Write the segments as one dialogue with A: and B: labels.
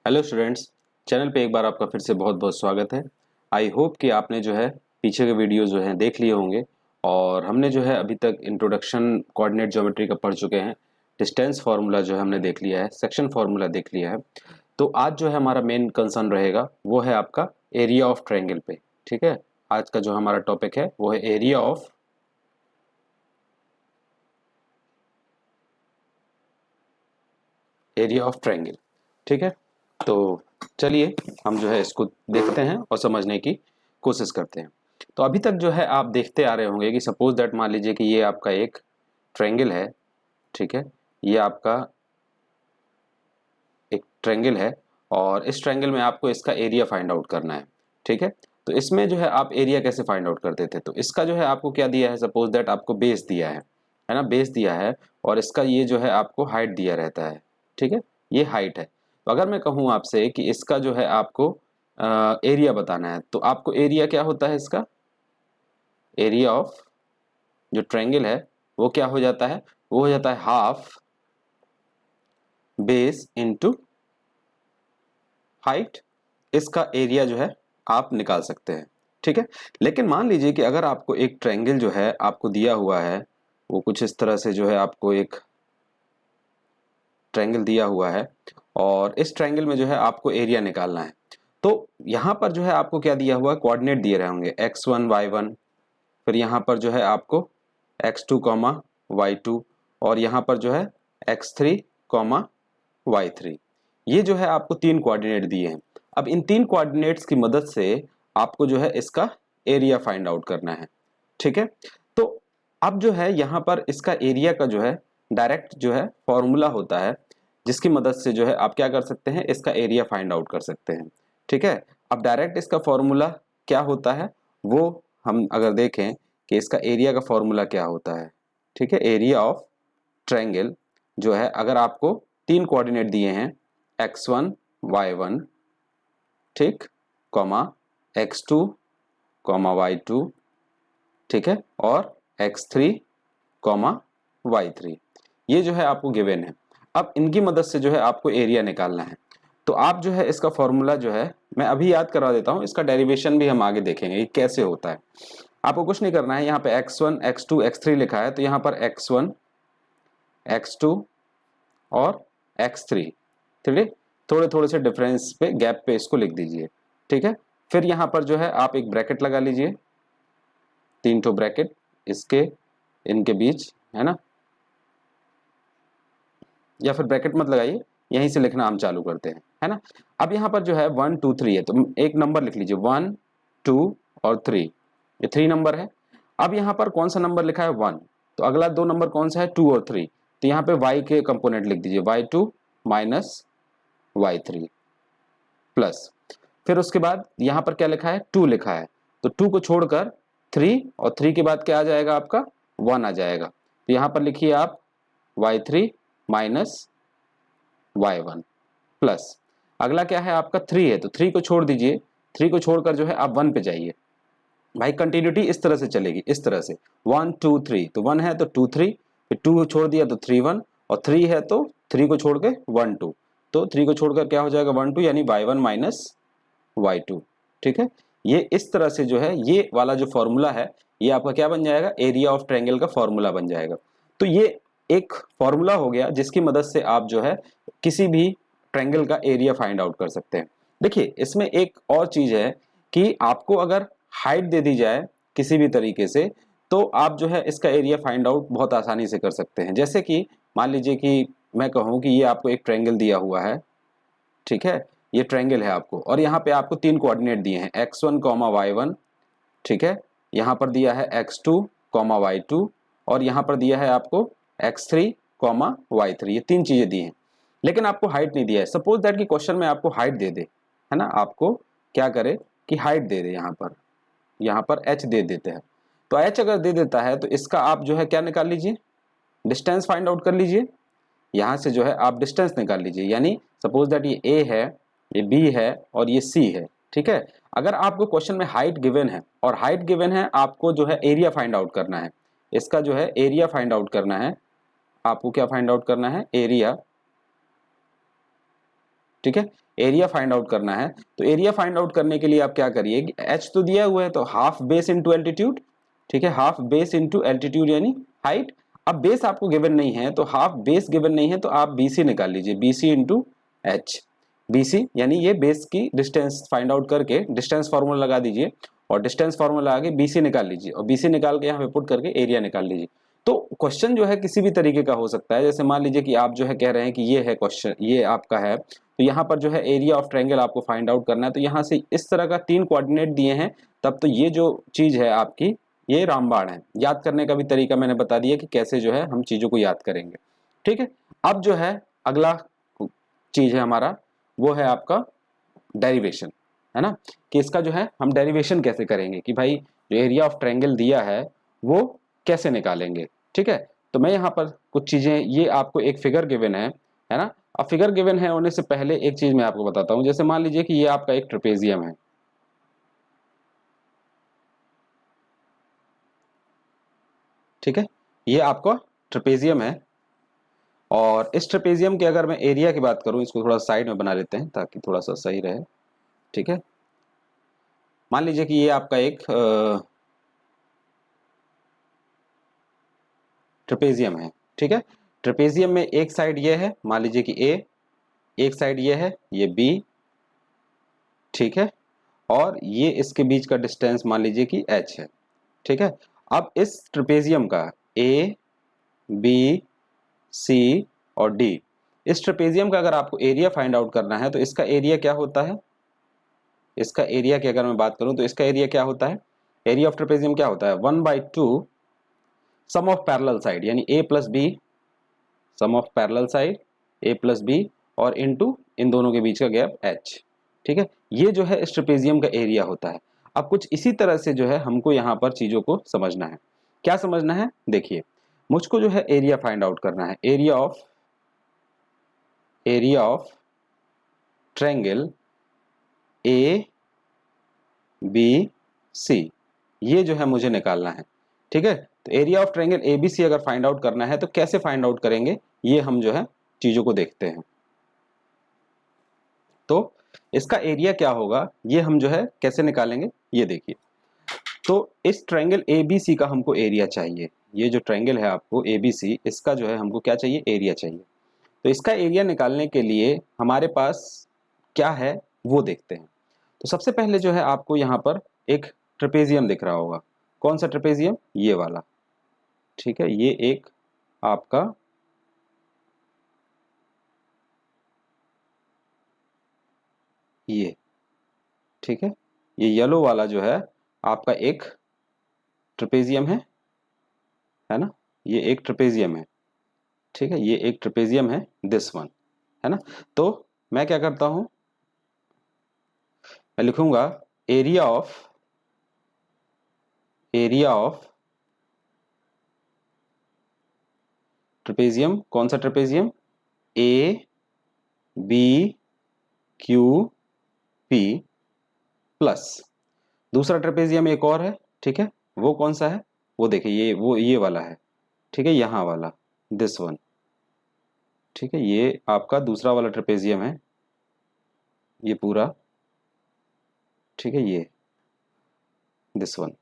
A: Hello students, channel पे एक बार आपका फिर से बहुत बहुत स्वागत है। आई होप कि आपने जो है पीछे के वीडियो जो हैं देख लिए होंगे और हमने जो है अभी तक इंट्रोडक्शन कोऑर्डिनेट ज्योमेट्री का पढ़ चुके हैं। डिस्टेंस फार्मूला जो है हमने देख लिया है, सेक्शन फार्मूला देख लिया है। तो आज जो है हमारा मेन कंसर्न रहेगा वो है आपका एरिया ऑफ ट्रायंगल पे। ठीक है, आज का जो हमारा टॉपिक है वो है एरिया ऑफ ट्रायंगल। ठीक है, तो चलिए हम जो है इसको देखते हैं और समझने की कोशिश करते हैं। तो अभी तक जो है आप देखते आ रहे होंगे कि सपोज दैट मान लीजिए कि ये आपका एक ट्रायंगल है। ठीक है, ये आपका एक ट्रायंगल है और इस ट्रायंगल में आपको इसका एरिया फाइंड आउट करना है। ठीक है, तो इसमें जो है आप एरिया कैसे फाइंड आउट करते थे, तो इसका जो है आपको क्या दिया है, सपोज दैट आपको बेस दिया है ना, बेस दिया है और इसका ये जो है आपको हाइट दिया रहता है। ठीक है, ये हाइट है। तो अगर मैं कहूँ आपसे कि इसका जो है आपको एरिया बताना है, तो आपको एरिया क्या होता है, इसका एरिया ऑफ जो ट्रायंगल है वो क्या हो जाता है, वो हो जाता है हाफ बेस इनटू हाइट। इसका एरिया जो है आप निकाल सकते हैं। ठीक है, लेकिन मान लीजिए कि अगर आपको एक ट्रायंगल जो है आपको दिया हुआ है, वो कुछ इस तरह से जो है आपको एक ट्रायंगल दिया हुआ है और इस ट्रायंगल में जो है आपको एरिया निकालना है। तो यहाँ पर जो है आपको क्या दिया हुआ है, कोऑर्डिनेट दिए रहे होंगे x1 y1, फिर यहाँ पर जो है आपको x2 y2 और यहाँ पर जो है x3 y3। ये जो है आपको तीन कोऑर्डिनेट दिए हैं। अब इन तीन कोऑर्डिनेट्स की मदद से आपको जो है इसका एरिया फाइंड आउट करना है। ठीक है, तो अब जो है यहाँ पर इसका एरिया का जो है डायरेक्ट जो है फॉर्मूला होता है, जिसकी मदद से जो है आप क्या कर सकते हैं, इसका एरिया फाइंड आउट कर सकते हैं। ठीक है, अब डायरेक्ट इसका फॉर्मूला क्या होता है वो हम अगर देखें कि इसका एरिया का फॉर्मूला क्या होता है। ठीक है, एरिया ऑफ ट्रायंगल जो है, अगर आपको तीन कोऑर्डिनेट दिए हैं x1 y1, ठीक, कॉमा x2 y2, ठीक है, और x3 y3, ये जो है आपको गिवन है। अब इनकी मदद से जो है आपको एरिया निकालना है। तो आप जो है इसका फॉर्मूला जो है मैं अभी याद करवा देता हूँ, इसका डेरिवेशन भी हम आगे देखेंगे ये कैसे होता है। आपको कुछ नहीं करना है, यहाँ पे x1 x2 x3 लिखा है, तो यहाँ पर x1 x2 और x3, ठीक है, थोड़े थोड़े से डिफरेंस पे गैप पे इसको लिख दीजिए। ठीक है, फिर यहाँ पर जो है आप एक ब्रैकेट लगा लीजिए, तीन ठो ब्रैकेट इसके इनके बीच, है ना, या फिर ब्रैकेट मत लगाइए, यहीं से लिखना हम चालू करते हैं, है ना। अब यहाँ पर जो है 1 2 3 है, तो एक नंबर लिख लीजिए 1 2 और 3, ये 3 नंबर है। अब यहाँ पर कौन सा नंबर लिखा है 1, तो अगला दो नंबर कौन सा है 2 और 3, तो यहाँ पे y के कंपोनेंट लिख दीजिए y2 माइनस y3 प्लस, फिर उसके बाद यहाँ पर क्या लिखा है 2 लिखा है, तो 2 को छोड़कर 3 और 3 के बाद क्या आ जाएगा आपका 1 आ जाएगा, तो यहाँ पर लिखिए आप y3 माइनस y1 प्लस, अगला क्या है आपका 3 है, तो 3 को छोड़ दीजिए, 3 को छोड़कर जो है आप 1 पे जाइए। भाई कंटिन्यूटी इस तरह से चलेगी, इस तरह से 1 2 3, तो 1 है तो 2 3, फिर 2 छोड़ दिया तो 3 1, और 3 है तो 3 को छोड़ के 1 2, तो 3 को छोड़कर क्या हो जाएगा 1 2, यानी y1 माइनस y2। ठीक है, ये इस तरह से जो है ये वाला जो फॉर्मूला है ये आपका क्या बन जाएगा, एरिया ऑफ ट्रायंगल का फॉर्मूला बन जाएगा। तो ये एक फॉर्मूला हो गया जिसकी मदद से आप जो है किसी भी ट्रायंगल का एरिया फाइंड आउट कर सकते हैं। देखिए इसमें एक और चीज है कि आपको अगर हाइट दे दी जाए किसी भी तरीके से, तो आप जो है इसका एरिया फाइंड आउट बहुत आसानी से कर सकते हैं। जैसे कि मान लीजिए कि मैं कहूँ कि ये आपको एक ट्रायंगल दिया हुआ है, ठीक है, ये ट्रायंगल है आपको, और यहाँ पे आपको तीन कोऑर्डिनेट दिए हैं x1 y1, ठीक है, यहाँ पर दिया है x2 y2, और यहाँ पर दिया है आपको x3 y3, ये तीन चीजें दी हैं, लेकिन आपको हाइट नहीं दिया है। सपोज दैट कि क्वेश्चन में आपको हाइट दे दे, है ना, आपको क्या करे कि हाइट दे दे, यहाँ पर h दे देते हैं, तो h अगर दे देता है तो इसका आप जो है क्या निकाल लीजिए, डिस्टेंस फाइंड आउट कर लीजिए। यहाँ से जो है आप डिस्टेंस निकाल लीजिए, यानी सपोज दैट ये a है, ये b है और ये c है। ठीक है, अगर आपको क्वेश्चन में हाइट गिवन है और हाइट गिवन है, आपको जो है एरिया फाइंड आउट करना है, इसका जो है एरिया फाइंड आउट करना है। आपको क्या फाइंड आउट करना है, एरिया ठीक है, एरिया फाइंड आउट करना है। तो एरिया फाइंड आउट करने के लिए आप क्या करिए, h तो दिया हुआ है तो हाफ बेस इंटू एल्टीट्यूड, ठीक है, हाफ बेस इंटू एल्टीट्यूड यानी हाइट। अब बेस आपको गिवन नहीं है तो हाफ बेस गिवन नहीं है तो आप बीसी निकाल लीजिए, बीसी इंटू एच, बीसी यानी ये बेस की डिस्टेंस फाइंड आउट करके डिस्टेंस फार्मूला लगा दीजिए और डिस्टेंस फार्मूला आगे बीसी निकाल लीजिए और बीसी निकाल के यहाँ पे पुट करके एरिया निकाल लीजिए। तो क्वेश्चन जो है किसी भी तरीके का हो सकता है, जैसे मान लीजिए कि आप जो है कह रहे हैं कि ये है क्वेश्चन, ये आपका है, तो यहाँ पर जो है एरिया ऑफ ट्रायंगल आपको फाइंड आउट करना है, तो यहाँ से इस तरह का 3 कोऑर्डिनेट दिए हैं, तब तो ये जो चीज है आपकी ये रामबाण है। याद करने का भी तरीका मैंने बता दिया कि कैसे जो है हम चीजों को याद करेंगे, ठीक है। अब जो है अगला चीज है हमारा, वो है आपका डेरिवेशन, है ना, कि इसका जो है हम डेरिवेशन कैसे करेंगे, कि भाई जो एरिया ऑफ ट्रायंगल दिया है वो कैसे निकालेंगे, ठीक है। तो मैं यहाँ पर कुछ चीजें, ये आपको एक फिगर गिवन है ना। अब फिगर गिवन है होने से पहले एक चीज मैं आपको बताता हूँ, जैसे मान लीजिए कि ये आपका एक ट्रेपेजियम है, ठीक है, ये आपका ट्रेपेजियम है और इस ट्रेपेजियम के अगर मैं एरिया की बात करूं, इसको थोड़ा साइड में बना लेते हैं ताकि थोड़ा सा सही रहे, ठीक है। मान लीजिए कि ये आपका एक ट्रेपेजियम है, ठीक है। ट्रेपेजियम में एक साइड ये है, मान लीजिए कि ए, एक साइड ये है, ये बी, ठीक है, और ये इसके बीच का डिस्टेंस मान लीजिए कि एच है, ठीक है। अब इस ट्रेपेजियम का ए, बी, सी और डी, इस ट्रेपेजियम का अगर आपको एरिया फाइंड आउट करना है तो इसका एरिया क्या होता है, इसका एरिया की अगर मैं बात करूं तो इसका एरिया क्या होता है, एरिया ऑफ ट्रेपेजियम क्या होता है, 1/2 सम ऑफ पैरेलल साइड यानी A plus B, sum of parallel side A plus B और इनटू इन दोनों के बीच का गैप h, ठीक है। ये जो है इस ट्रेपेजियम का एरिया होता है। अब कुछ इसी तरह से जो है हमको यहाँ पर चीजों को समझना है। क्या समझना है, देखिए मुझको जो है एरिया फाइंड आउट करना है, area of triangle A B C, ये जो है मुझे निकालना है, ठीक है। तो area of triangle A B C अगर फाइंड आउट करना है तो कैसे फाइंड आउट करेंगे, ये हम जो है चीजों को देखते हैं। तो इसका एरिया क्या होगा ये हम जो है कैसे निकालेंगे, ये देखिए। तो इस ट्रायंगल एबीसी का हमको एरिया चाहिए, ये जो ट्रायंगल है आपको एबीसी, इसका जो है हमको क्या चाहिए, एरिया चाहिए। तो इसका एरिया निकालने के लिए हमारे पास क्या है वो देखते हैं। तो सबसे पहले जो है आपको यहाँ पर एक ट्रेपेजियम दिख रहा होगा, कौन सा ट्रेपेजियम, ये वाला, ठीक है। ये एक आपका ये, ठीक है, ये येलो वाला जो है आपका एक ट्रेपेजियम है ना, ये एक ट्रेपेजियम है, ठीक है, ये एक ट्रेपेजियम है, दिस वन, है ना। तो मैं क्या करता हूं, मैं लिखूंगा एरिया ऑफ ट्रेपेजियम, कौन सा trapezium, A B Q P plus दूसरा ट्रेपेजियम एक और है, ठीक है, वो कौन सा है, वो देखिए ये वाला है, ठीक है, यहाँ वाला, दिस वन, ठीक है, ये आपका दूसरा वाला ट्रेपेजियम है, ये पूरा, ठीक है, ये दिस वन,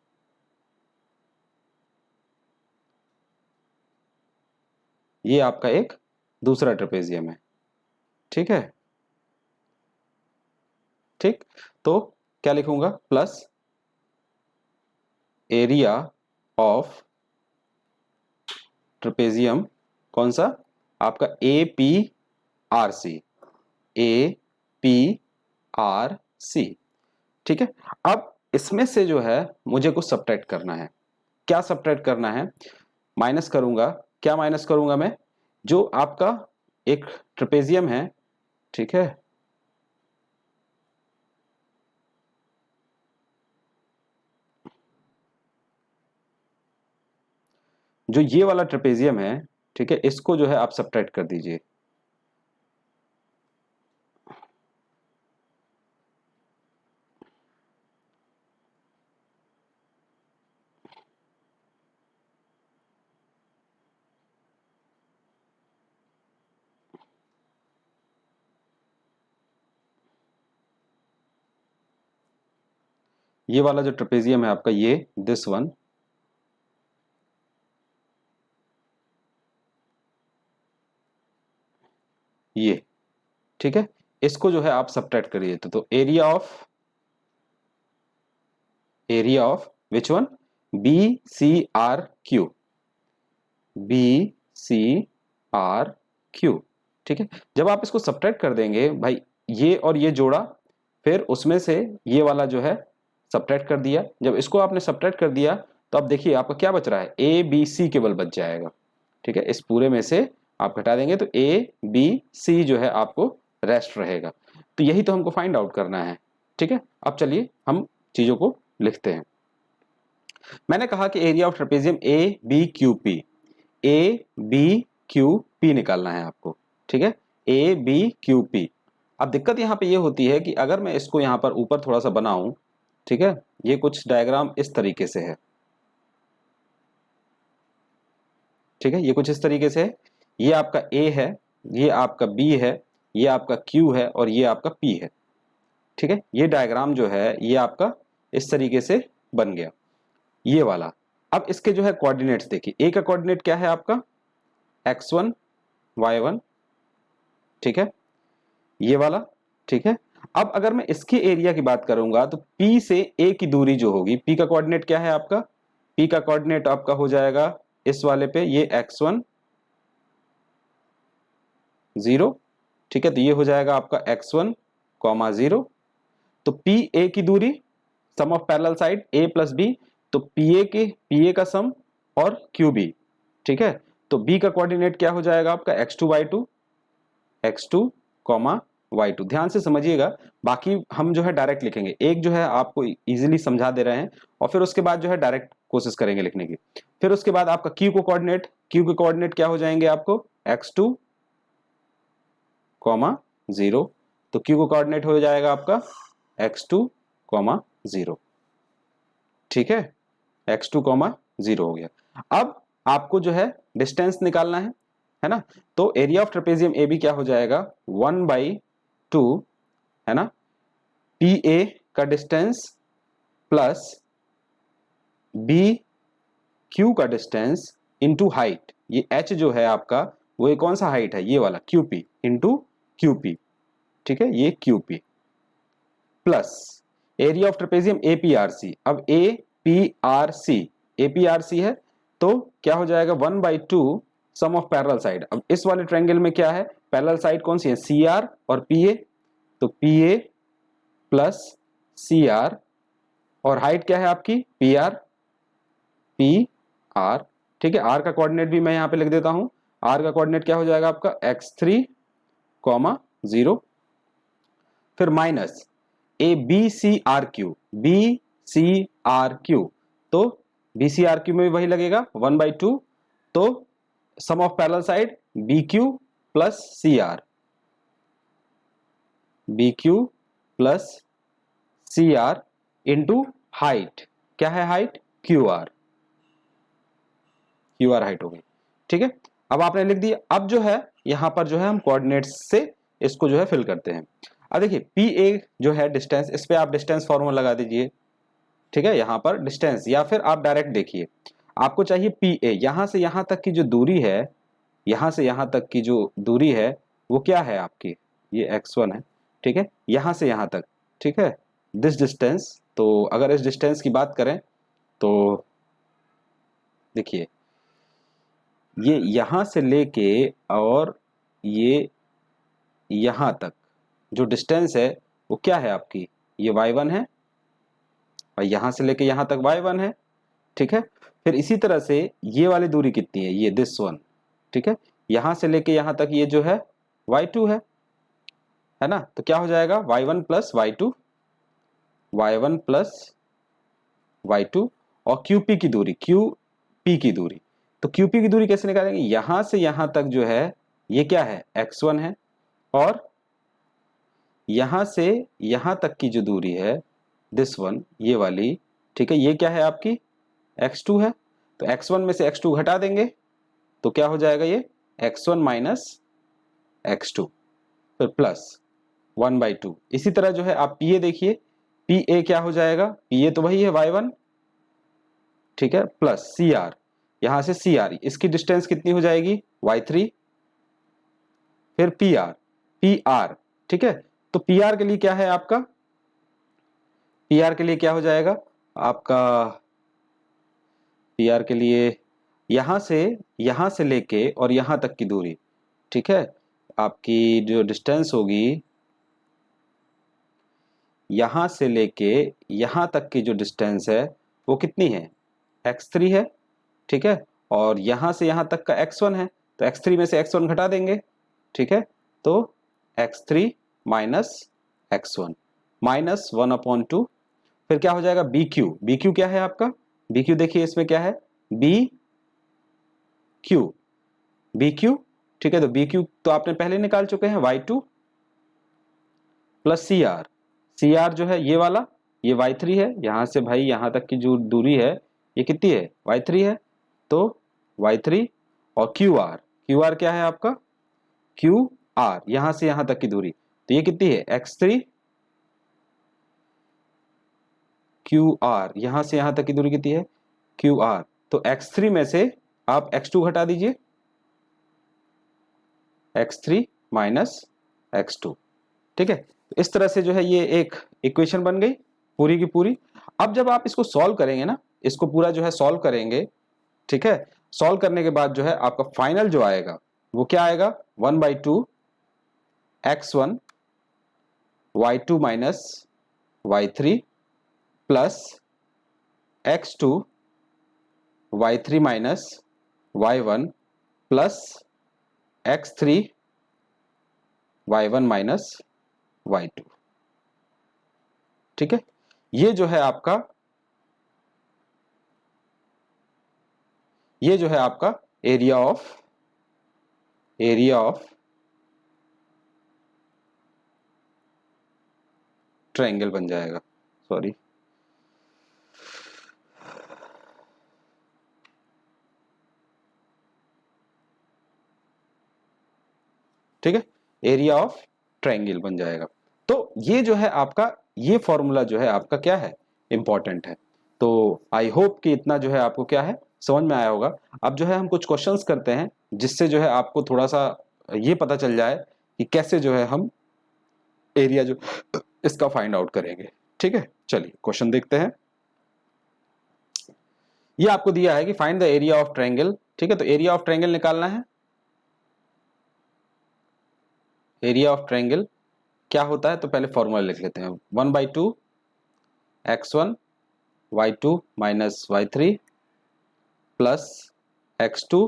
A: ये आपका एक दूसरा ट्रेपेजियम है, ठीक है, ठीक। तो क्या लिखूंगा, प्लस एरिया ऑफ ट्रेपेजियम, कौन सा, आपका A P R C, A P R C, ठीक है। अब इसमें से जो है मुझे कुछ सब्ट्रैक्ट करना है, क्या सब्ट्रैक्ट करना है, माइनस करूंगा, क्या माइनस करूंगा मैं, जो आपका एक ट्रेपेजियम है, ठीक है, जो ये वाला ट्रेपेजियम है, ठीक है, इसको जो है आप सब्ट्रैक्ट कर दीजिए, ये वाला जो ट्रेपेजियम है आपका, ये दिस वन, ये, ठीक है, इसको जो है आप सब्ट्रैक्ट करिए तो area of which one, B C R Q, B C R Q, ठीक है। जब आप इसको सब्ट्रैक्ट कर देंगे भाई, ये और ये जोड़ा, फिर उसमें से ये वाला जो है सब्ट्रैक्ट कर दिया। जब इसको आपने सब्ट्रैक्ट कर दिया तो अब देखिए आपका क्या बच रहा है, ए बी सी केवल बच जाएगा, ठीक है। इस पूरे में से आप घटा देंगे तो ए बी सी जो है आपको रेस्ट रहेगा। तो यही तो हमको फाइंड आउट करना है, ठीक है। अब चलिए हम चीजों को लिखते हैं। मैंने कहा कि area of trapezium A B Q P, A B Q P निकालना है आपको, ठीक है, ए बी क्यू पी। अब दिक्कत यहाँ पे ये होती है कि अगर मैं इसको यहाँ पर ऊपर थोड़ा सा बनाऊं, ठीक है, ये कुछ डायग्राम इस तरीके से है, ठीक है, ये कुछ इस तरीके से है। ये आपका ए है, ये आपका बी है, ये आपका क्यू है और ये आपका पी है, ठीक है। ये डायग्राम जो है ये आपका इस तरीके से बन गया, ये वाला। अब इसके जो है कोऑर्डिनेट्स देखिए, ए का कोऑर्डिनेट क्या है आपका, x1 y1, ठीक है, ये वाला, ठीक है। अब अगर मैं इसके एरिया की बात करूंगा तो P से A की दूरी जो होगी, P का कोऑर्डिनेट क्या है आपका, P का कोऑर्डिनेट आपका हो जाएगा इस वाले पे, ये x1 0, ठीक है, तो ये हो जाएगा आपका x1 0। तो PA की दूरी, sum of parallel side A plus B, तो PA का सम और QB, ठीक है। तो B का कोऑर्डिनेट क्या हो जाएगा आपका, x2 y2 y2। ध्यान से समझिएगा, बाकी हम जो है डायरेक्ट लिखेंगे, एक जो है आपको इजीली समझा दे रहे हैं और फिर उसके बाद जो है डायरेक्ट कोशिश करेंगे लिखने की। फिर उसके बाद आपका Q के कोऑर्डिनेट क्या हो जाएंगे आपको, x2 0, तो Q को कोऑर्डिनेट हो जाएगा आपका x2 0, ठीक है, x2 0 हो गया। अब आपको जो है डिस्टेंस निकालना है ना। तो area of trapezium A B क्या हो जाएगा, 1/2, है ना, पी ए का डिस्टेंस प्लस बी क्यू का डिस्टेंस इंटू हाइट, ये h जो है आपका वो ये कौन सा हाइट है, ये वाला QP इंटू QP, ठीक है, ये QP plus area of trapezium APRC। अब APRC है तो क्या हो जाएगा, 1/2 सम ऑफ पैरेलल साइड। अब इस वाले ट्रायंगल में क्या है, पैरेलल साइड कौन सी है, CR और PA, तो PA प्लस CR और हाइट क्या है आपकी PR, ठीक है। R का कोऑर्डिनेट भी मैं यहां पे लिख देता हूं, R का कोऑर्डिनेट क्या हो जाएगा आपका x3, 0, फिर माइनस BCRQ, तो BCRQ में भी वही लगेगा 1/2, तो sum of parallel side BQ plus CR into height, क्या है हाइट, QR हाइट हो गई, ठीक है। अब आपने लिख दिया। अब जो है यहां पर जो है हम कोऑर्डिनेट्स से इसको जो है फिल करते हैं। अब देखिए PA जो है डिस्टेंस, इस पे आप डिस्टेंस फॉर्मूला लगा दीजिए, ठीक है, यहां पर डिस्टेंस, या फिर आप डायरेक्ट देखिए, आपको चाहिए PA, यहां से यहां तक की जो दूरी है, यहां से यहां तक की जो दूरी है वो क्या है आपकी, ये x1 है, ठीक है, यहां से यहां तक, ठीक है, दिस डिस्टेंस। तो अगर इस डिस्टेंस की बात करें तो देखिए ये यहां से लेके और ये यहां तक जो डिस्टेंस है वो क्या है आपकी, ये y1 है और यहां से लेके यहां तक y1 है, ठीक है। फिर इसी तरह से ये वाली दूरी कितनी है, ये दिस वन, ठीक है, यहां से लेके यहां तक ये जो है y2 है ना। तो क्या हो जाएगा y1 प्लस y2 और QP की दूरी, तो QP की दूरी कैसे निकालेंगे, यहां से यहां तक जो है ये क्या है x1 है, और यहां से यहां तक की जो दूरी है दिस वन, ये वाली, ठीक है, ये क्या है आपकी x2 है। तो x1 में से x2 घटा देंगे तो क्या हो जाएगा, ये x1 माइनस x2, फिर प्लस 1/2। इसी तरह जो है आप PA देखिए, पी ए क्या हो जाएगा, पी ए तो वही है y1, ठीक है, प्लस सी आर, यहां से सी आर, इसकी डिस्टेंस कितनी हो जाएगी y3, फिर पी आर, पी आर, ठीक है। तो पी आर के लिए क्या है आपका, पी आर के लिए क्या हो जाएगा आपका, पी आर के लिए यहां से लेके और यहां तक की दूरी, ठीक है, आपकी जो डिस्टेंस होगी यहां से लेके यहां तक की जो डिस्टेंस है वो कितनी है, x3 है, ठीक है, और यहां से यहां तक का x1 है, तो x3 में से x1 घटा देंगे, ठीक है, तो x3 माइनस x1 माइनस 1/2, फिर क्या हो जाएगा बी क्यू, बी क्यू क्या है आपका, बी क्यू देखिए इसमें क्या है, बी क्यू, बी क्यू, ठीक है, तो बी क्यू तो आपने पहले निकाल चुके हैं y2 plus C R, C R जो है ये वाला, ये y3 है, यहां से भाई यहां तक की जो दूरी है ये कितनी है y3 है, तो y3 और क्यू आर, क्यू आर क्या है आपका, क्यू आर यहां से यहां तक की दूरी, तो ये कितनी है x3, क्यू आर यहां से यहां तक की दूरी कितनी है क्यू आर, तो x3 में से आप x2 घटा दीजिए, x3 माइनस x2, ठीक है, तो इस तरह से जो है ये एक इक्वेशन बन गई पूरी की पूरी। अब जब आप इसको सॉल्व करेंगे ना, इसको पूरा जो है सॉल्व करेंगे, ठीक है, सॉल्व करने के बाद जो है आपका फाइनल जो आएगा वो क्या आएगा, 1/2 x1 y2 minus y3 plus x2 y3 minus y1 plus x3 y1 minus y2, ठीक है, ये जो है आपका, ये जो है आपका एरिया ऑफ ट्रायंगल बन जाएगा, सॉरी, ठीक है, एरिया ऑफ ट्रायंगल बन जाएगा। तो ये जो है आपका, ये फॉर्मूला जो है आपका क्या है, इंपॉर्टेंट है। तो आई होप कि इतना जो है आपको क्या है समझ में आया होगा। अब जो है हम कुछ क्वेश्चंस करते हैं जिससे जो है आपको थोड़ा सा ये पता चल जाए कि कैसे जो है हम एरिया जो इसका फाइंड आउट करेंगे, ठीक है। चलिए क्वेश्चन देखते हैं। ये आपको दिया है कि find the area of triangle, ठीक है, तो एरिया ऑफ ट्रायंगल निकालना है। एरिया ऑफ ट्रायंगल क्या होता है, तो पहले फॉर्मूला लिख लेते हैं, 1/2 x1 y2 minus y3 plus x2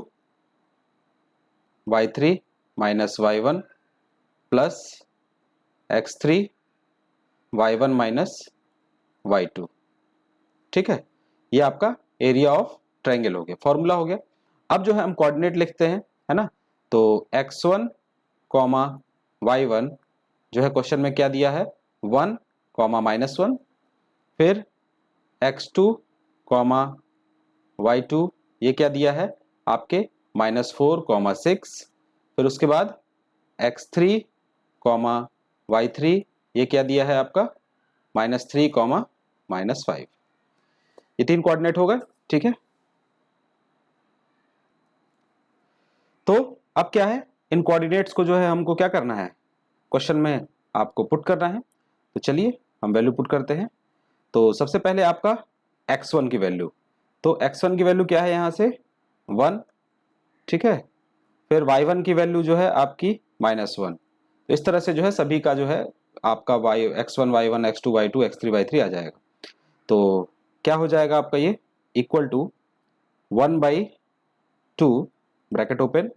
A: y3 minus y1 plus x3 y1 minus y2, ठीक है, ये आपका एरिया ऑफ ट्रायंगल हो गया, फॉर्मूला हो गया। अब जो है हम कोऑर्डिनेट लिखते हैं, है ना, तो x1 कॉमा y1 जो है क्वेश्चन में क्या दिया है 1 कॉमा -1, फिर x2 कॉमा y2 ये क्या दिया है आपके -4 कॉमा 6, फिर उसके बाद x3 कॉमा y3 ये क्या दिया है आपका -3 कॉमा -5, ये तीन कोऑर्डिनेट हो गए, ठीक है। तो अब क्या है, इन कोऑर्डिनेट्स को जो है हमको क्या करना है, क्वेश्चन में आपको पुट करना है। तो चलिए हम वैल्यू पुट करते हैं। तो सबसे पहले आपका x1 की वैल्यू, तो x1 की वैल्यू क्या है यहाँ से 1, ठीक है, फिर y1 की वैल्यू जो है आपकी -1, तो इस तरह से जो है सभी का जो है आपका x1 y1 x2 y2 x3 y3 आ जाएगा। तो क्या हो जाएगा आपका ये equal to 1/2 bracket open,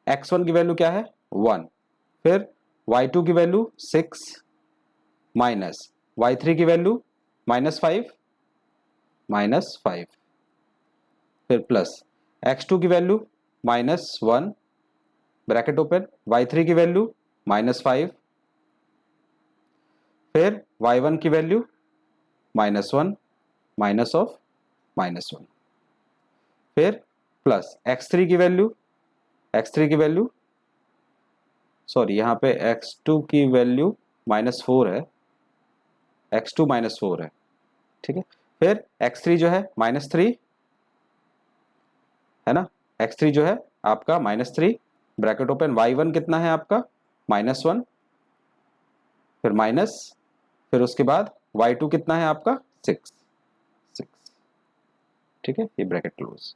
A: x1 की वैल्यू क्या है 1, फिर y2 की वैल्यू 6 माइनस y3 की वैल्यू -5 फिर प्लस x2 की वैल्यू -1 ब्रैकेट ओपन, y3 की वैल्यू -5, फिर y1 की वैल्यू -1 माइनस ऑफ -1, फिर प्लस x3 की वैल्यू सॉरी यहाँ पे x2 की वैल्यू -4 है, x2 -4 है, ठीक है। फिर x3 जो है -3 है ना, x3 जो है आपका -3 ब्रैकेट ओपन, y1 कितना है आपका -1, फिर माइनस, फिर उसके बाद y2 कितना है आपका 6, ठीक है, ये ब्रैकेट क्लोज।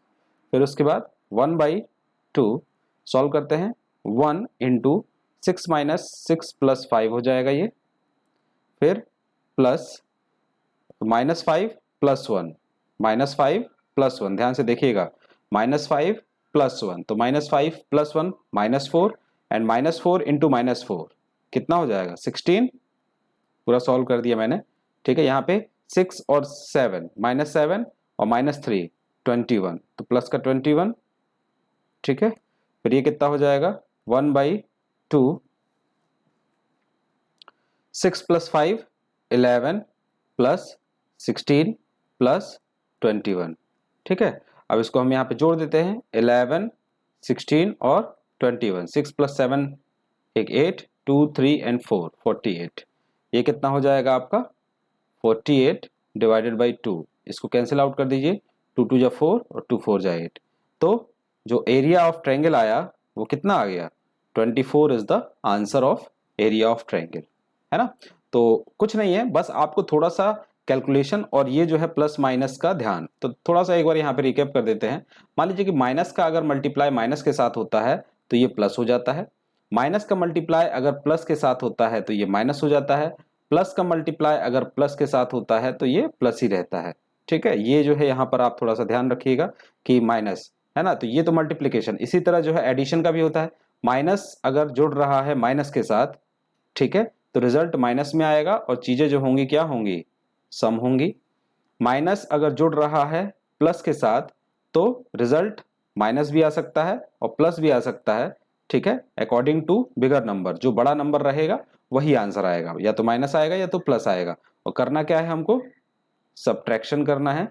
A: फिर उसके बाद 1/2 सॉल्व करते हैं, 1 इंटू 6 माइनस 6 प्लस 5 हो जाएगा ये, फिर प्लस -5 प्लस 1, -5 प्लस 1, ध्यान से देखिएगा, -5 प्लस 1, तो -5 प्लस 1 -4, एंड -4 इंटू -4 कितना हो जाएगा 16, पूरा सॉल्व कर दिया मैंने, ठीक है। यहाँ पे 6 और 7, -7 और -3 21, तो प्लस का 21, ठीक है। फिर ये कितना हो जाएगा 1/2, 6 प्लस 5 11 प्लस 16 प्लस 21, ठीक है। अब इसको हम यहाँ पे जोड़ देते हैं, 11 16 और 21, 6 प्लस 7 एक 8, 2 3 एंड 4 48, ये कितना हो जाएगा आपका 48 डिवाइडेड बाई 2, इसको कैंसिल आउट कर दीजिए, 2 2 जा 4 और 2 4 जा 8, तो जो एरिया ऑफ ट्रायंगल आया वो कितना आ गया 24 is the answer of area of triangle, है ना। तो कुछ नहीं है, बस आपको थोड़ा सा कैलकुलेशन और ये जो है प्लस माइनस का ध्यान, तो थोड़ा सा एक बार यहाँ पे रिकैप कर देते हैं। मान लीजिए कि माइनस का अगर मल्टीप्लाई माइनस के साथ होता है तो ये प्लस हो जाता है, माइनस का मल्टीप्लाई अगर प्लस के साथ होता है तो ये माइनस हो जाता है, प्लस का मल्टीप्लाई अगर प्लस के साथ होता है तो ये प्लस ही रहता है, ठीक है। ये जो है यहाँ पर आप थोड़ा सा ध्यान रखिएगा कि माइनस है ना, तो ये तो मल्टीप्लिकेशन, इसी तरह जो है एडिशन का भी होता है, माइनस अगर जुड़ रहा है माइनस के साथ, ठीक है, तो रिजल्ट माइनस में आएगा और चीजें जो होंगी क्या होंगी, सम होंगी। माइनस अगर जुड़ रहा है प्लस के साथ तो रिजल्ट माइनस भी आ सकता है और प्लस भी आ सकता है, ठीक है, अकॉर्डिंग टू बिगर नंबर, जो बड़ा नंबर रहेगा वही आंसर आएगा, या तो माइनस आएगा या तो प्लस आएगा, और करना क्या है हमको, सब्ट्रैक्शन करना है,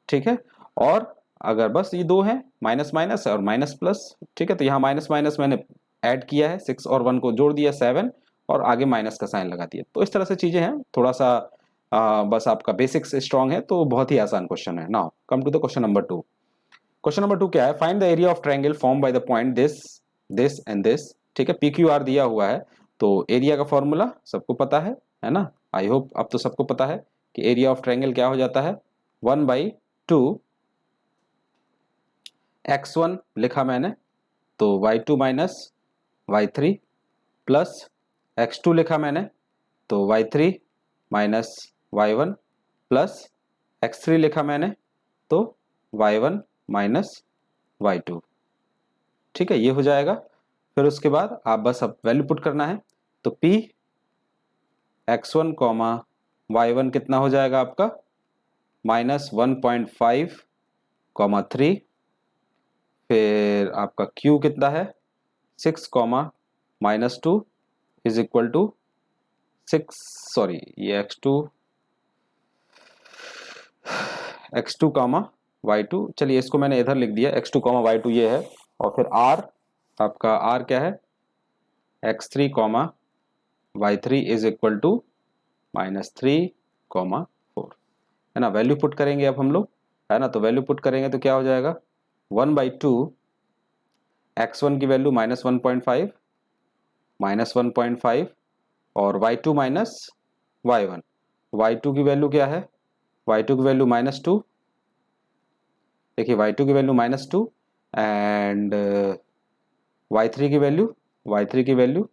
A: ठीक है। और अगर बस ये दो हैं, माइनस माइनस और माइनस प्लस, ठीक है, तो यहाँ माइनस माइनस मैंने ऐड किया है, 6 और 1 को जोड़ दिया 7, और आगे माइनस का साइन लगा दिया, तो इस तरह से चीजें हैं, थोड़ा सा बस आपका बेसिक्स स्ट्रांग है तो बहुत ही आसान क्वेश्चन है। Now come to the question number 2। Question number 2 क्या है, find the area of triangle form by the point this this and this, ठीक है, PQR दिया हुआ है, तो एरिया का फॉर्मूला सबको पता है ना, आई होप अब तो सबको पता है कि एरिया ऑफ ट्रायंगल क्या हो जाता है, 1/2 x1 लिखा मैंने, तो y2 minus y3 plus x2 लिखा मैंने, तो y3 minus y1 plus x3 लिखा मैंने, तो y1 माइनस y2, ठीक है, ये हो जाएगा। फिर उसके बाद आप बस अब वैल्यू पुट करना है, तो p x1 कॉमा y1 कितना हो जाएगा आपका -1.5 कॉमा 3, फिर आपका q कितना है 6 comma -2 is equal to 6, sorry ये x2 कामा y2, चलिए इसको मैंने इधर लिख दिया, x2 कामा y2 ये है, और फिर r आपका r क्या है x3 comma y3 is equal to -3 comma 4, है ना। वैल्यू पुट करेंगे अब हम लोग, है ना, तो वैल्यू पुट करेंगे तो क्या हो जाएगा 1/2 x1 की वैल्यू -1.5 और y2 माइनस y1, y2 की वैल्यू क्या है, y2 की वैल्यू -2, देखिए y2 की वैल्यू -2 एंड y3 की वैल्यू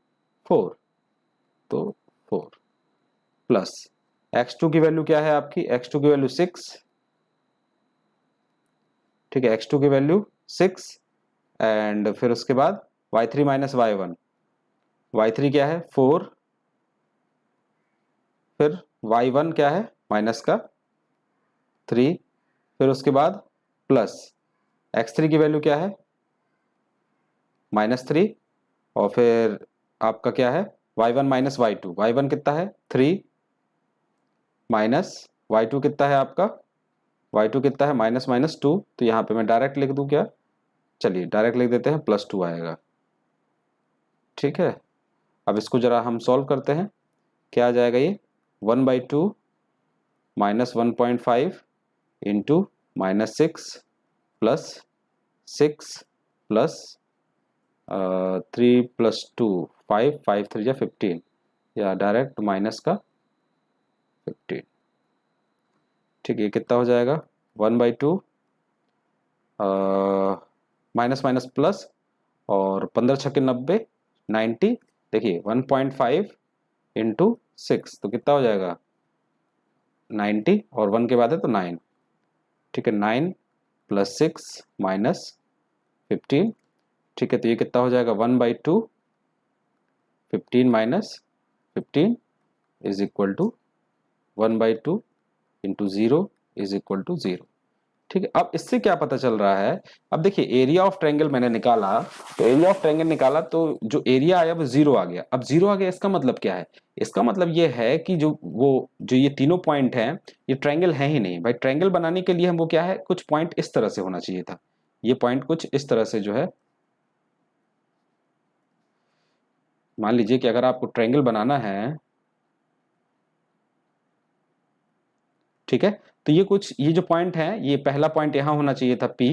A: 4, तो 4 प्लस x2 की वैल्यू क्या है आपकी, x2 की वैल्यू 6, ठीक है, x2 की वैल्यू 6 एंड फिर उसके बाद y3 माइनस y1, y3 क्या है 4, फिर y1 क्या है माइनस का 3, फिर उसके बाद प्लस x3 की वैल्यू क्या है -3, और फिर आपका क्या है y1 माइनस y2, y1 कितना है 3 माइनस y2 कितना है आपका, y2 कितना है -2, तो यहाँ पे मैं डायरेक्ट लिख दूं क्या, चलिए डायरेक्ट लिख देते हैं +2 आएगा, ठीक है। अब इसको जरा हम सॉल्व करते हैं, क्या आ जाएगा ये 1/2 -1.5 इंटू -6 प्लस 6 प्लस 3 प्लस 2 5, 5 3 जा 15, या डायरेक्ट माइनस का 15। ठीक है, कितना हो जाएगा 1/2 माइनस माइनस प्लस, और 15 छक्के 90, 90। देखिए 1.5 इंटू 6 तो कितना हो जाएगा 90, और 1 के बाद है तो 9। ठीक है, 9 प्लस 6 माइनस 15। ठीक है, तो ये कितना हो जाएगा 1/2, 15 minus 15 is equal to 1/2 into 0 is equal to 0। ठीक है, अब इससे क्या पता चल रहा है, अब देखिए एरिया ऑफ ट्रायंगल मैंने निकाला, तो एरिया ऑफ ट्रायंगल निकाला तो जो एरिया आया वो 0 आ गया। अब 0 आ गया, इसका मतलब क्या है, इसका मतलब ये है कि जो ये तीनों पॉइंट हैं ये ट्रायंगल है ही नहीं। भाई ट्रायंगल बनाने के लिए हमको क्या है, कुछ पॉइंट इस तरह से होना चाहिए था, ये पॉइंट कुछ इस तरह से जो है, मान लीजिए कि अगर आपको ट्रायंगल बनाना है, ठीक है, तो ये कुछ, ये जो पॉइंट है, ये पहला पॉइंट यहाँ होना चाहिए था P,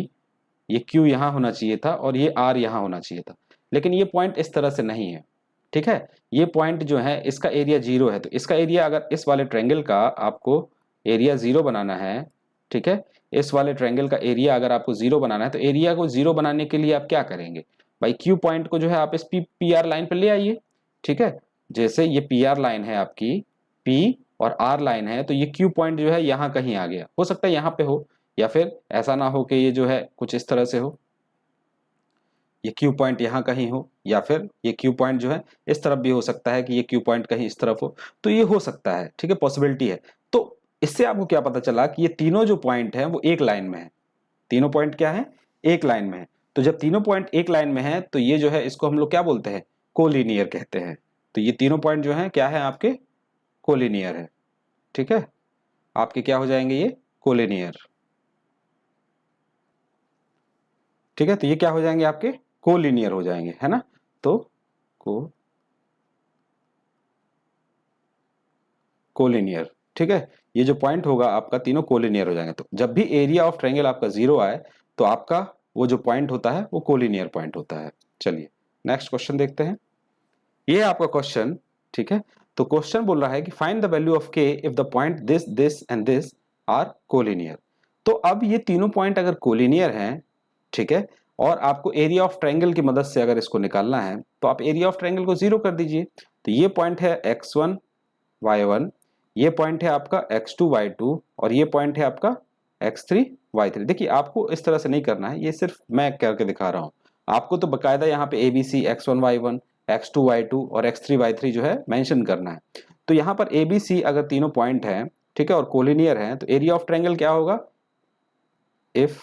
A: ये Q यहाँ होना चाहिए था, और ये R यहाँ होना चाहिए था, लेकिन ये पॉइंट इस तरह से नहीं है। ठीक है, ये पॉइंट जो है इसका एरिया 0 है, तो इसका एरिया, अगर इस वाले ट्रायंगल का आपको एरिया 0 बनाना है, ठीक है, इस वाले ट्रायंगल का एरिया अगर आपको 0 बनाना है, तो एरिया को 0 बनाने के लिए आप क्या करेंगे भाई, Q पॉइंट को जो है आप इस PR लाइन पर ले आइए। ठीक है, जैसे ये PR लाइन है आपकी, P और R लाइन है, तो ये Q पॉइंट जो है यहाँ कहीं आ गया, हो सकता है यहाँ पे हो, या फिर ऐसा ना हो कि ये जो है कुछ इस तरह से हो, ये Q पॉइंट यहाँ कहीं हो, या फिर ये Q पॉइंट जो है इस तरफ भी हो सकता है कि ये Q पॉइंट कहीं इस तरफ हो, तो ये हो सकता है। ठीक है, पॉसिबिलिटी है। तो इससे आपको क्या पता चला कि ये तीनों जो पॉइंट हैं वो एक लाइन में है। तीनों पॉइंट क्या है, एक लाइन में है। तो जब तीनों पॉइंट एक लाइन में है, तो ये जो है इसको हम लोग क्या बोलते हैं, कोलिनियर कहते हैं। तो ये तीनों पॉइंट जो है क्या है आपके, कोलिनियर है। ठीक है, आपके क्या हो जाएंगे, ये कोलिनियर। ठीक है, तो ये क्या हो जाएंगे आपके, कोलिनियर हो जाएंगे, है ना। तो कोलिनियर। ठीक है, ये जो पॉइंट होगा आपका तीनों कोलिनियर हो जाएंगे। तो जब भी एरिया ऑफ ट्रायंगल आपका 0 आए, तो आपका वो जो पॉइंट होता है वो कोलिनियर पॉइंट होता है। चलिए नेक्स्ट क्वेश्चन देखते हैं, ये है आपका क्वेश्चन। ठीक है, तो क्वेश्चन बोल रहा है कि find the value of k if the point this this and this are collinear. तो अब ये तीनों पॉइंट अगर कोलिनियर हैं, ठीक है, और आपको एरिया ऑफ ट्रायंगल की मदद से अगर इसको निकालना है, तो आप एरिया ऑफ ट्रायंगल को 0 कर दीजिए। तो ये पॉइंट है x1 y1, ये पॉइंट है आपका x2 y2, और ये पॉइंट है आपका x3 y3। देखिए आपको इस तरह से नहीं करना है, ये सिर्फ मैं करके दिखा रहा हूं। आपको तो बकायदा यहाँ पे ABC x1 y1 x2 y2 और x3 y3 जो है मेंशन करना है। तो यहाँ पर ABC अगर तीनों पॉइंट हैं, ठीक है, और कोलिनियर हैं, तो एरिया ऑफ ट्रायंगल क्या होगा, if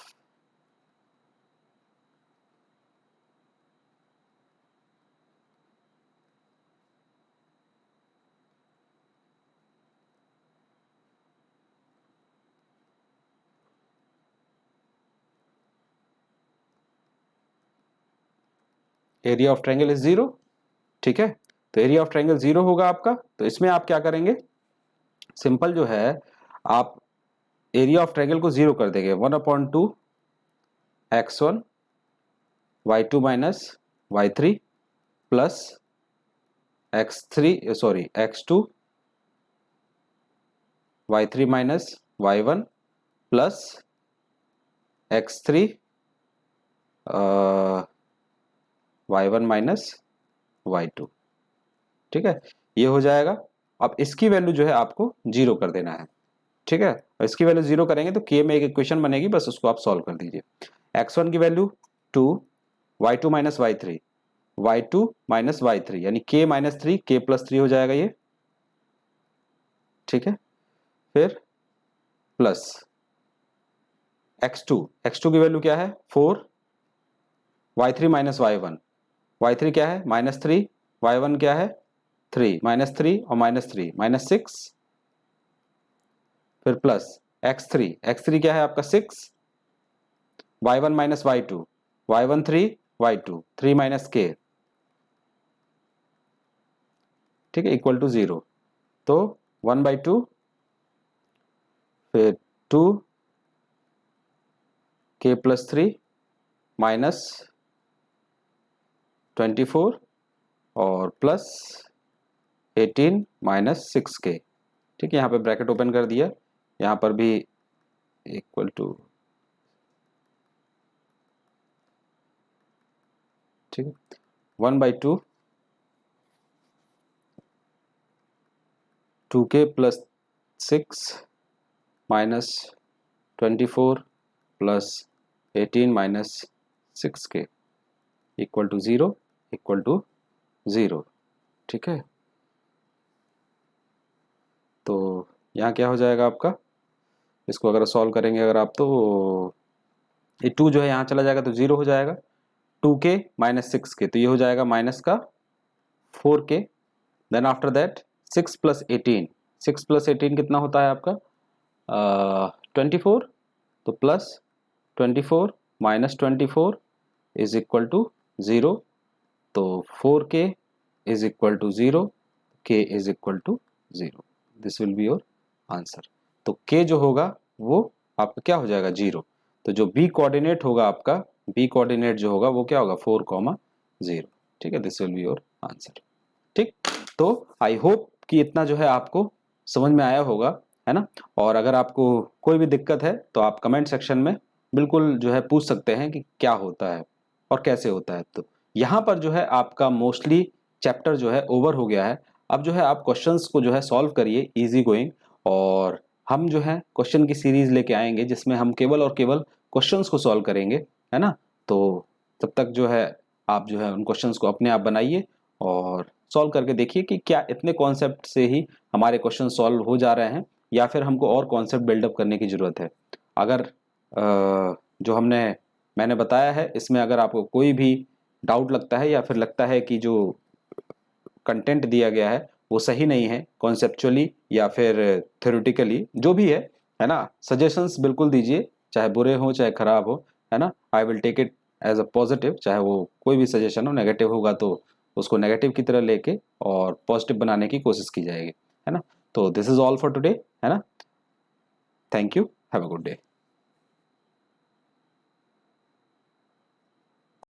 A: area of triangle is 0। ठीक है, तो एरिया ऑफ ट्रायंगल 0 होगा आपका। तो इसमें आप क्या करेंगे, सिंपल जो है, आप एरिया ऑफ ट्रायंगल को 0 कर देंगे, 1/2 x1 y2 minus y3 plus x2 y3 minus y1 plus x3 y1 minus y2। ठीक है, ये हो जाएगा। अब इसकी वैल्यू जो है आपको 0 कर देना है। ठीक है, और इसकी वैल्यू 0 करेंगे तो के में एक इक्वेशन बनेगी, बस उसको आप सॉल्व कर दीजिए। x1 की value 2, y2 minus y3, y2 minus y3 यानी k माइनस 3, k प्लस 3 हो जाएगा ये। ठीक है, फिर प्लस x2 की वैल्यू क्या है 4, y3 माइनस y1, y3 क्या है -3, y1 क्या है 3, -3 और -3 -6, फिर प्लस x3 क्या है आपका 6, y1 minus y2, y1 3, y2 3 minus k। ठीक है, इक्वल टू 0। तो 1/2 फिर 2k + 3 माइनस 24 और प्लस 18 माइनस 6k। ठीक है, यहाँ पे ब्रैकेट ओपन कर दिया, यहाँ पर भी इक्वल टू, ठीक है, 1/2 2k + 6 minus 24 plus 18 minus 6k equal to 0 equal to 0। ठीक है, तो यहाँ क्या हो जाएगा आपका, इसको अगर सॉल्व करेंगे अगर आप, तो ये 2 जो है यहाँ चला जाएगा तो 0 हो जाएगा, 2k माइनस 6k तो ये हो जाएगा माइनस का 4k। देन आफ्टर दैट 6 + 18, 6 + 18 कितना होता है आपका 24, तो plus 24 minus 24 is equal to 0, तो 4k is equal to 0, k is equal to 0। This will be your answer. तो k जो होगा वो आपका क्या हो जाएगा 0, तो जो b कोऑर्डिनेट होगा आपका, b कोऑर्डिनेट जो होगा वो क्या होगा 4,0। ठीक है, this will be your answer. ठीक, तो आई होप कि इतना जो है आपको समझ में आया होगा, है ना। और अगर आपको कोई भी दिक्कत है तो आप कमेंट सेक्शन में बिल्कुल जो है पूछ सकते हैं कि क्या होता है और कैसे होता है। तो यहाँ पर जो है आपका मोस्टली चैप्टर जो है ओवर हो गया है। अब जो है आप क्वेश्चंस को जो है सॉल्व करिए इजी गोइंग, और हम जो है क्वेश्चन की सीरीज लेके आएंगे जिसमें हम केवल और केवल क्वेश्चंस को सॉल्व करेंगे, है ना। तो तब तक जो है आप जो है उन क्वेश्चंस को अपने आप बनाइए और सॉल्व करके देखिए कि क्या इतने कॉन्सेप्ट से ही हमारे क्वेश्चन सॉल्व हो जा रहे हैं या फिर हमको और कॉन्सेप्ट बिल्डअप करने की ज़रूरत है। अगर जो मैंने बताया है इसमें अगर आपको कोई भी डाउट लगता है या फिर लगता है कि जो कंटेंट दिया गया है वो सही नहीं है कॉन्सेप्चुअली या फिर थ्योरेटिकली, जो भी है ना, सजेशंस बिल्कुल दीजिए, चाहे बुरे हो चाहे खराब हो, है ना। I will take it as a positive, चाहे वो कोई भी सजेशन हो, नेगेटिव होगा तो उसको नेगेटिव की तरह लेके और पॉजिटिव बनाने की कोशिश की जाएगी, है ना। तो this is all for today, है ना। Thank you, have a good day.